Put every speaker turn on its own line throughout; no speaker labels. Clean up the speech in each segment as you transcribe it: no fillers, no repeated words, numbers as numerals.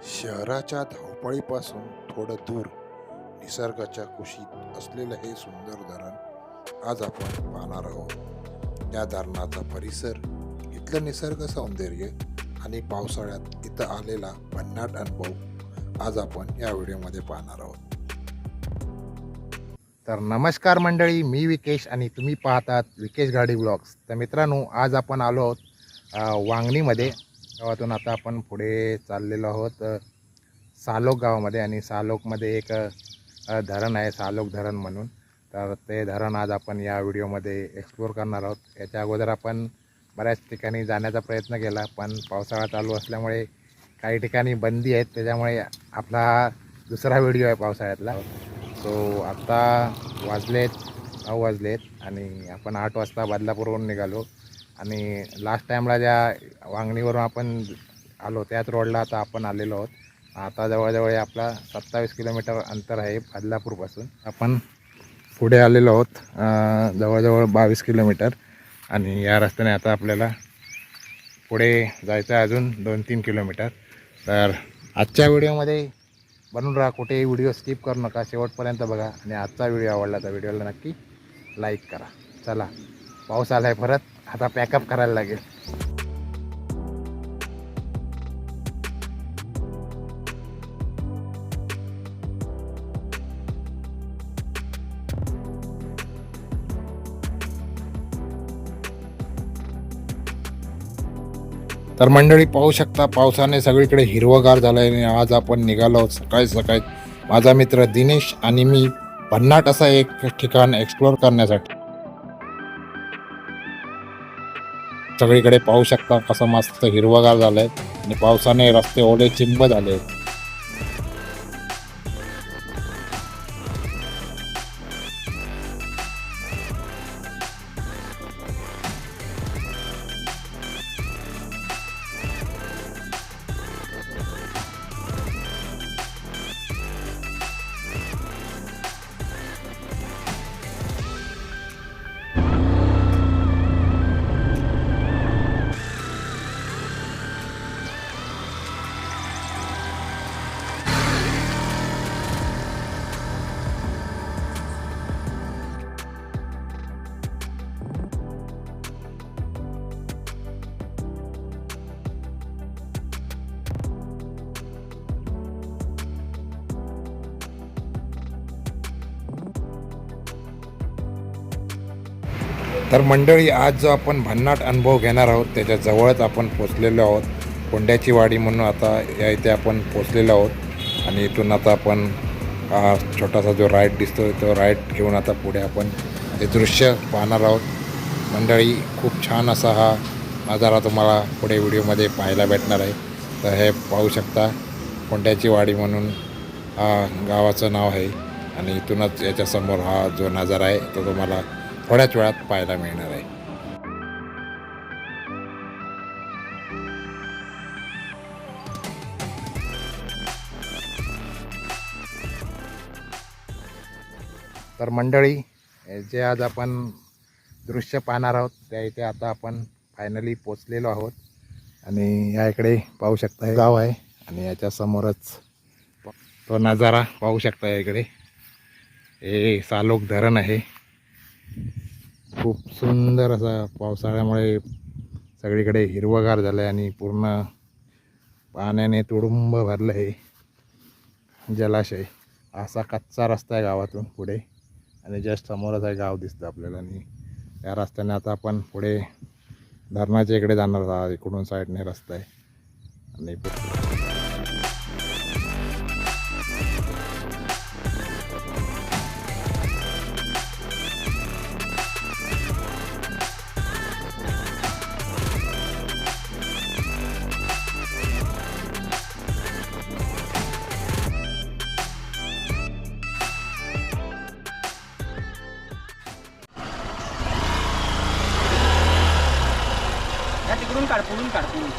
शहराच्या धावपळीपासून थोडं दूर निसर्गाच्या कुशीत असलेलं हे सुंदर धरण आज आपण पाहणार आहोत. या धरणाचा परिसर, इथलं निसर्ग सौंदर्य आणि पावसाळ्यात इथं आलेला भन्नाट अनुभव आज आपण या व्हिडिओमध्ये पाहणार आहोत. तर नमस्कार मंडळी, मी विकेश आणि तुम्ही पाहतात विकेश गाडी ब्लॉग्स. तर मित्रांनो, आज आपण आलो आहोत वांगणीमध्ये. गावातून आता आपण पुढे चाललेलो आहोत सालोक गावामध्ये. आणि सालोकमध्ये एक धरण आहे, सालोक धरण म्हणून. तर ते धरण आज आपण या व्हिडिओमध्ये एक्सप्लोअर करणार आहोत. याच्या अगोदर आपण बऱ्याच ठिकाणी जाण्याचा प्रयत्न केला, पण पावसाळा चालू असल्यामुळे काही ठिकाणी बंदी आहेत, त्याच्यामुळे आपला दुसरा व्हिडिओ आहे पावसाळ्यातला. सो आत्ता वाजलेत 9 वाजलेत आणि आपण 8 वाजता बदलापूरवरून निघालो. आणि लास्ट टाईमला ज्या वांगणीवरून आपण आलो त्याच रोडला आता आपण आलेलो आहोत. आता जवळजवळ आपला 27 किलोमीटर अंतर आहे बदलापूरपासून. आपण पुढे आलेलो आहोत जवळजवळ 22 किलोमीटर. आणि या रस्त्याने आता आपल्याला पुढे जायचं आहे अजून 2-3 किलोमीटर. तर आजच्या व्हिडिओमध्ये बनून राहा, कुठेही व्हिडिओ स्किप करू नका, शेवटपर्यंत बघा. आणि आजचा व्हिडिओ आवडला तर व्हिडिओला नक्की लाईक करा. चला, पाऊस आला आहे परत, आता पॅकअप करायला लागेल. तर मंडळी पाहू शकता, पावसाने सगळीकडे हिरवगार झालं आहे. आणि आज आपण निघालो आहोत सकाळी सकाळी, माझा मित्र दिनेश आणि मी, भन्नाट असा एक ठिकाण एक्सप्लोअर करण्यासाठी. सगळीकडे पाहू शकता कसं मस्त हिरवगार झालं आहे आणि पावसाने रस्ते ओले चिंब झाले. तर मंडळी, आज जो आपण भन्नाट अनुभव घेणार आहोत त्याच्या जवळच आपण पोचलेलो आहोत. कोंड्याची वाडी म्हणून आता या इथे आपण पोचलेलो आहोत. आणि इथून आता आपण छोटासा जो राईड दिसतो तो राईड घेऊन आता पुढे आपण हे दृश्य पाहणार आहोत. मंडळी, खूप छान असा हा नजारा तुम्हाला पुढे व्हिडिओमध्ये पाहायला भेटणार आहे. तर हे पाहू शकता, कोंड्याची वाडी म्हणून गावाचं नाव आहे. आणि इथूनच याच्यासमोर हा जो नजारा आहे तो तुम्हाला थोड्याच वेळात पाहायला मिळणार आहे. तर मंडळी, जे आज आपण दृश्य पाहणार आहोत त्या इथे आता आपण फायनली पोचलेलो आहोत. आणि या इकडे पाहू शकता हे गाव आहे आणि याच्या समोरच तो नजारा पाहू शकता. या इकडे हे सालोक धरण आहे. खूप सुंदर असा पावसाळ्यामुळे सगळीकडे हिरवगार झालं आहे आणि पूर्ण पाण्याने तुडुंब भरलं आहे जलाशय. असा कच्चा रस्ता आहे गावातून पुढे आणि जस्ट समोरच आहे गाव दिसतं आपल्याला. आणि या रस्त्याने आता आपण पुढे धरणाच्या इकडे जाणार आहोत. इकडून साईडने रस्ता आहे. आणि
तिकडून काढ, पुढून काढ, पुढून.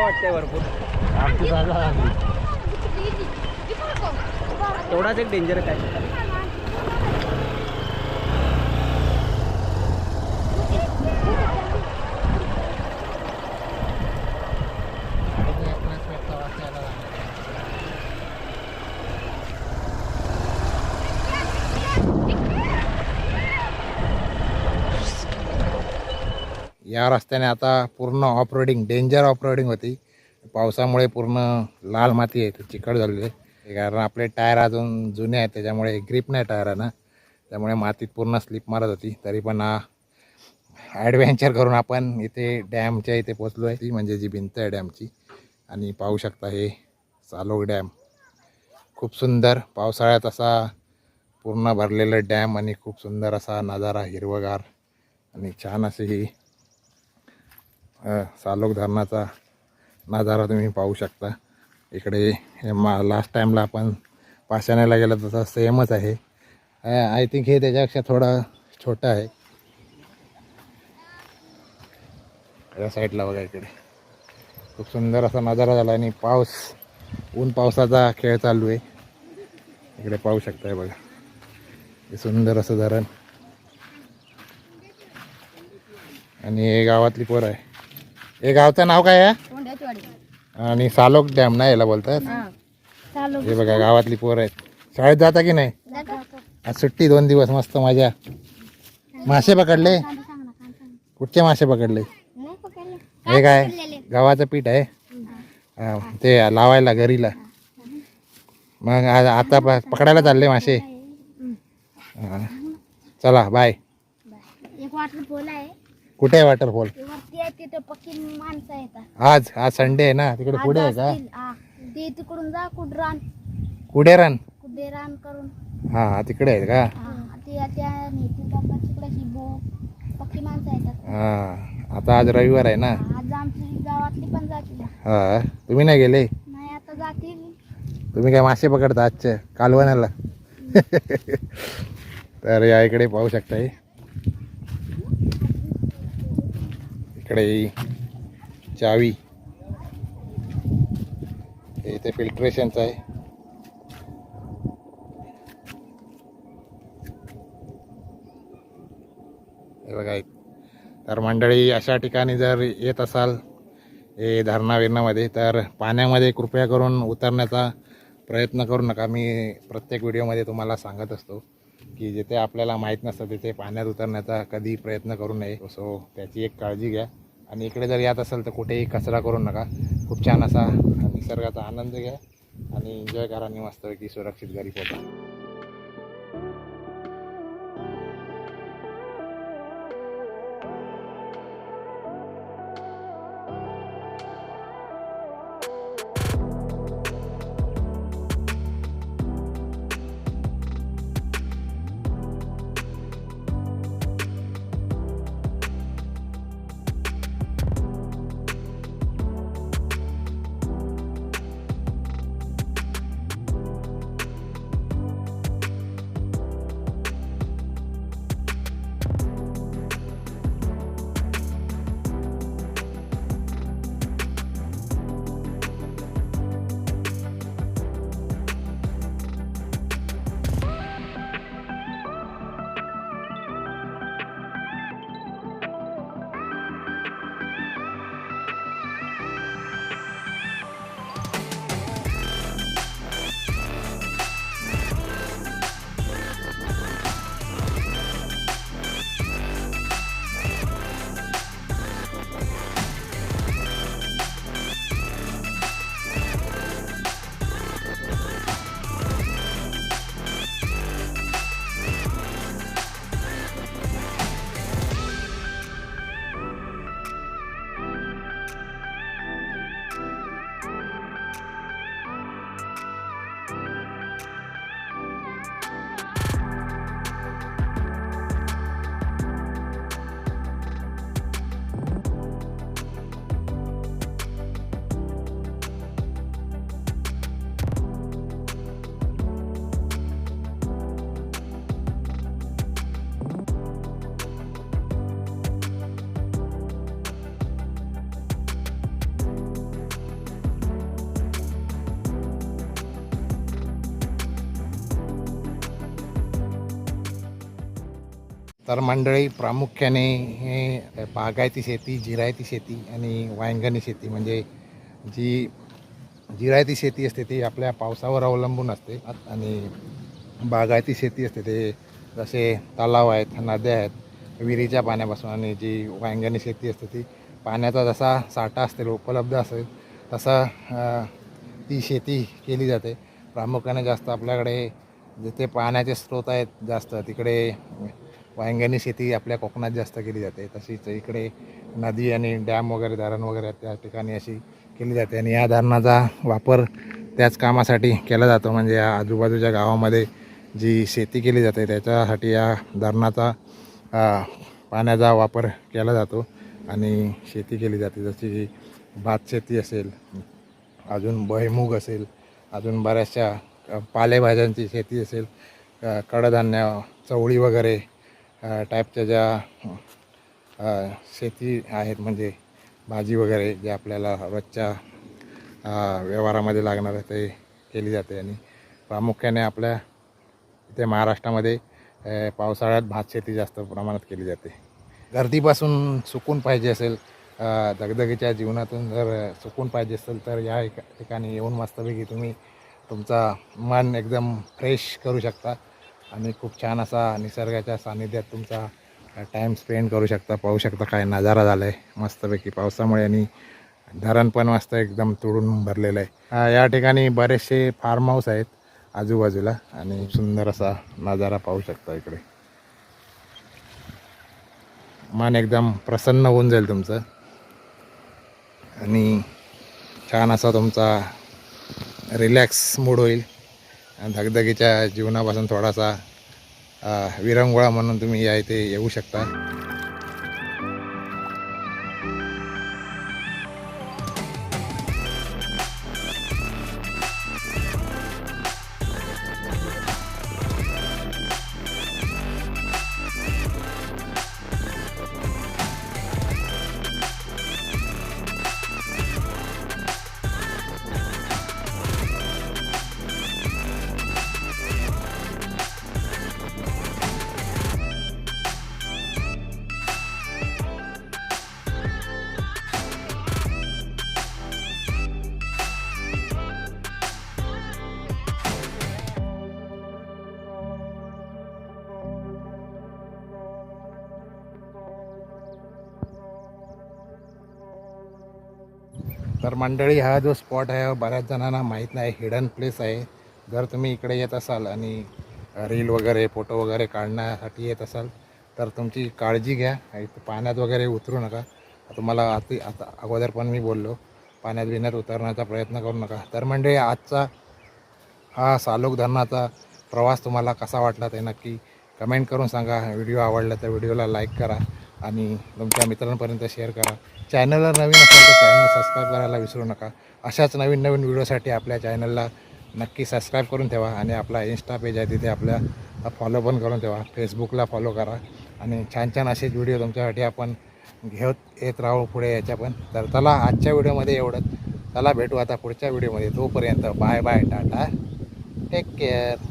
वाटतंय भरपूर.
आमची जागा लागली.
तेवढाच एक डेंजर आहे.
या रस्त्याने आता पूर्ण ऑफरोडिंग डेंजर ऑफरोडिंग होती. पावसामुळे पूर्ण लाल माती आहे, चिकट झालेली आहे. कारण आपले टायर अजून जुने आहेत त्याच्यामुळे ग्रिप नाही टायरांना, त्यामुळे मातीत पूर्ण स्लिप मारत होती. तरी पण ॲडव्हेंचर करून आपण इथे डॅमच्या इथे पोचलो आहे, ती म्हणजे जी भिंत आहे डॅमची. आणि पाहू शकता हे सालोग डॅम खूप सुंदर पावसाळ्यात असा पूर्ण भरलेलं डॅम आणि खूप सुंदर असा नजारा, हिरवगार आणि छान अशी ही सालोग धरणाचा नजारा तुम्ही पाहू शकता. इकडे लास्ट टाईमला आपण पाषाण्याला गेलो तसं सेमच आहे. आय थिंक हे त्याच्यापेक्षा थोडं छोटं आहे. या साईडला बघा, इकडे खूप सुंदर असा नजारा झाला आणि ऊन पावसाचा खेळ चालू आहे. इकडे पाहू शकताय बघा, हे सुंदर असं धरण. आणि हे गावातली पोर आहे. हे गावचं नाव काय आहे? आणि सालोग डॅम ना याला बोलतात. हे बघा गावातली पोर आहेत. शाळेत जाता की नाही? आज सुट्टी 2 दिवस, मस्त मजा. मासे पकडले? कुठचे मासे पकडले? हे काय गव्हाचं पीठ आहे ते लावायला घरीला. मग आता पकडायला चालले मासे. चला बाय.
एक वॉटरफॉल आहे.
कुठे आहे वॉटरफॉल?
वरती आहे, तिथे पक्की माणसं येतात.
आज संडे आहे ना, तिकडे पुढे आहे का?
ते तिकडून जा कुडरान
कुडेरान.
कुडेरान करून
हा तिकडे आहे का?
तिकडे पक्की माणसं येतात.
हा आता आज रविवार आहे ना.
आज आमची गावातली पण जातील.
हा तुम्ही नाही गेले?
नाही, आता जातील.
तुम्ही काय मासे पकडता आजच्या कालवणाला? तर या इकडे पाहू शकता, इकडे चावी, इथे फिल्ट्रेशनचं आहे. हे बघा. तर मंडळी, अशा ठिकाणी जर येत असाल हे धरणाविरणामध्ये, तर पाण्यामध्ये कृपया करून उतरण्याचा प्रयत्न करू नका. मी प्रत्येक व्हिडिओमध्ये तुम्हाला सांगत असतो की जिथे आपल्याला माहीत नसतं तिथे पाण्यात उतरण्याचा कधी प्रयत्न करू नये. सो त्याची एक काळजी घ्या. आणि इकडे जर येत असेल तर कुठेही कचरा करू नका. खूप छान असा निसर्गाचा आनंद घ्या आणि एन्जॉय करा आणि मस्तपैकी सुरक्षित घरी पोहोचा. तर मंडळी प्रामुख्याने हे बागायती शेती, जिरायती शेती आणि वांगणी शेती म्हणजे जी जिरायती शेती असते ती आपल्या पावसावर अवलंबून असते आणि बागायती शेती असते ते जसे तलाव आहेत, नद्या आहेत, विहिरीच्या पाण्यापासून, आणि जी वांगणी शेती असते ती पाण्याचा जसा साठा असतील उपलब्ध असेल तसा ती शेती केली जाते. प्रामुख्याने जास्त आपल्याकडे जिथे पाण्याचे स्रोत आहेत जास्त तिकडे वांगणी शेती आपल्या कोकणात जास्त केली जाते. तशीच इकडे नदी आणि डॅम वगैरे, धरण वगैरे त्या ठिकाणी अशी केली जाते आणि या धरणाचा वापर त्याच कामासाठी केला जातो. म्हणजे या आजूबाजूच्या गावामध्ये जी शेती केली जाते त्याच्यासाठी या धरणाचा पाण्याचा वापर केला जातो आणि शेती केली जाते. जशी की भात शेती असेल, अजून भुईमूग असेल, अजून बऱ्याचशा पालेभाज्यांची शेती असेल, कडधान्य, चवळी वगैरे टाईपच्या ज्या शेती आहेत म्हणजे भाजी वगैरे जे आपल्याला रोजच्या व्यवहारामध्ये लागणार आहे ते केली जाते. आणि प्रामुख्याने आपल्या इथे महाराष्ट्रामध्ये पावसाळ्यात भात शेती जास्त प्रमाणात केली जाते. गर्दीपासून सुकून पाहिजे असेल, दगदगीच्या जीवनातून जर सुकून पाहिजे असेल तर या ठिकाणी येऊन मस्तपैकी तुम्ही तुमचा मन एकदम फ्रेश करू शकता आणि खूप छान असा निसर्गाच्या सानिध्यात तुमचा टाईम स्पेंड करू शकता. पाहू शकता काय नजारा झाला आहे मस्तपैकी पावसामुळे, आणि धरण पण मस्त एकदम तुडून भरलेलं आहे. या ठिकाणी बरेचसे फार्म हाऊस आहेत आजूबाजूला आणि सुंदर असा नजारा पाहू शकता. इकडे मन एकदम प्रसन्न होऊन जाईल तुमचं आणि छान असा तुमचा रिलॅक्स मूड होईल. धगधगीच्या जीवनापासून थोडासा विरंगुळा म्हणून तुम्ही या इथे येऊ शकता. तर मंडळी, हा जो स्पॉट आहे बऱ्याच जणांना माहीत नाही, हिडन प्लेस आहे. जर तुम्ही इकडे येत असाल आणि रील वगैरे फोटो वगैरे काढण्यासाठी येत असाल तर तुमची काळजी घ्या. इथं पाण्यात वगैरे उतरू नका. तुम्हाला आता अगोदर पण मी बोललो, पाण्यात बिण्यात उतरण्याचा प्रयत्न करू नका. तर मंडळी, आजचा हा सालोक धरणाचा प्रवास तुम्हाला कसा वाटला ते नक्की कमेंट करून सांगा. व्हिडिओ आवडला तर व्हिडिओला लाईक करा आणि तुमच्या मित्रांपर्यंत शेअर करा. चॅनलला नवीन असेल तर चॅनल सबस्क्राईब करायला विसरू नका. अशाच नवीन नवीन व्हिडिओसाठी आपल्या चॅनलला नक्की सबस्क्राईब करून ठेवा आणि आपला इंस्टा पेज आहे तिथे आपल्या फॉलो पण करून ठेवा. फेसबुकला फॉलो करा आणि छान छान असेच व्हिडिओ तुमच्यासाठी आपण घेत येत राहू पुढे याच्या पण. तर चला, आजच्या व्हिडिओमध्ये एवढंच. चला भेटू आता पुढच्या व्हिडिओमध्ये. तोपर्यंत bye bye, tata, take care.